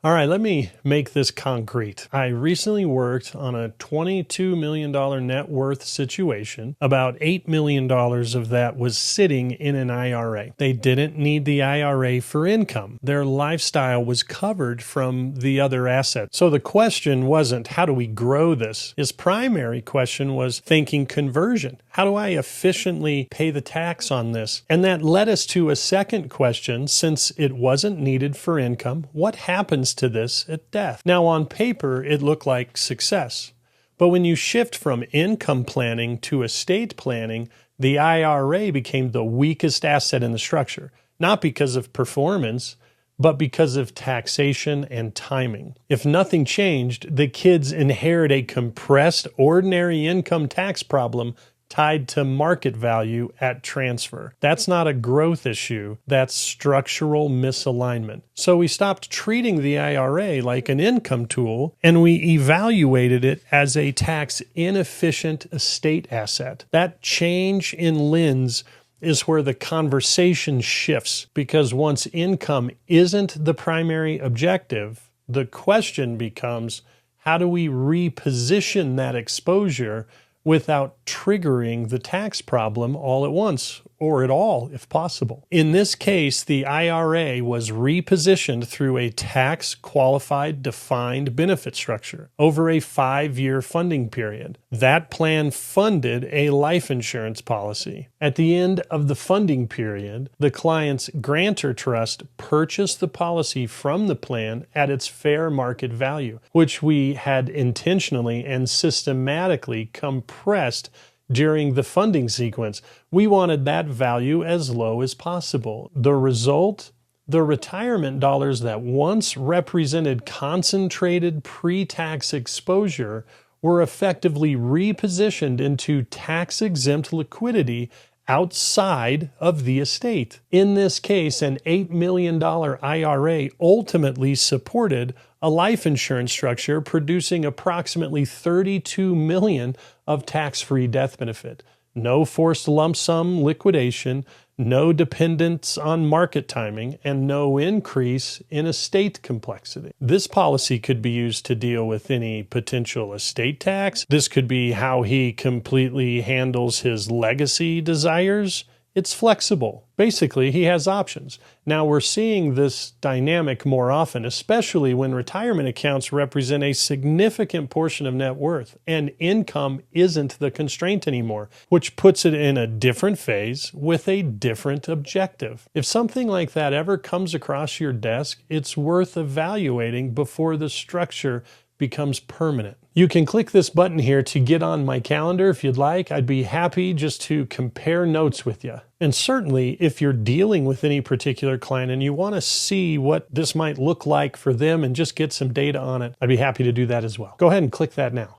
All right, let me make this concrete. I recently worked on a $22 million net worth situation. About $8 million of that was sitting in an IRA. They didn't need the IRA for income. Their lifestyle was covered from the other assets. So the question wasn't, how do we grow this? His primary question was thinking conversion. How do I efficiently pay the tax on this? And that led us to a second question, since it wasn't needed for income, what happens to this at death? Now, on paper, it looked like success. But when you shift from income planning to estate planning, the IRA became the weakest asset in the structure, not because of performance, but because of taxation and timing. If nothing changed, the kids inherit a compressed ordinary income tax problem tied to market value at transfer. That's not a growth issue, that's structural misalignment. So we stopped treating the IRA like an income tool, and we evaluated it as a tax inefficient estate asset. That change in lens is where the conversation shifts, because once income isn't the primary objective, the question becomes, how do we reposition that exposure without triggering the tax problem all at once, or at all if possible? In this case, the IRA was repositioned through a tax-qualified defined benefit structure over a 5-year funding period. That plan funded a life insurance policy. At the end of the funding period, the client's grantor trust purchased the policy from the plan at its fair market value, which we had intentionally and systematically compressed during the funding sequence. We wanted that value as low as possible. The result? The retirement dollars that once represented concentrated pre-tax exposure were effectively repositioned into tax-exempt liquidity outside of the estate. In this case, an $8 million IRA ultimately supported a life insurance structure producing approximately $32 million of tax-free death benefit. No forced lump sum liquidation, no dependence on market timing, and no increase in estate complexity. This policy could be used to deal with any potential estate tax. This could be how he completely handles his legacy desires. It's flexible. Basically, he has options. Now, we're seeing this dynamic more often, especially when retirement accounts represent a significant portion of net worth, and income isn't the constraint anymore, which puts it in a different phase with a different objective. If something like that ever comes across your desk, it's worth evaluating before the structure becomes permanent. You can click this button here to get on my calendar if you'd like. I'd be happy just to compare notes with you. And certainly, if you're dealing with any particular client and you want to see what this might look like for them and just get some data on it, I'd be happy to do that as well. Go ahead and click that now.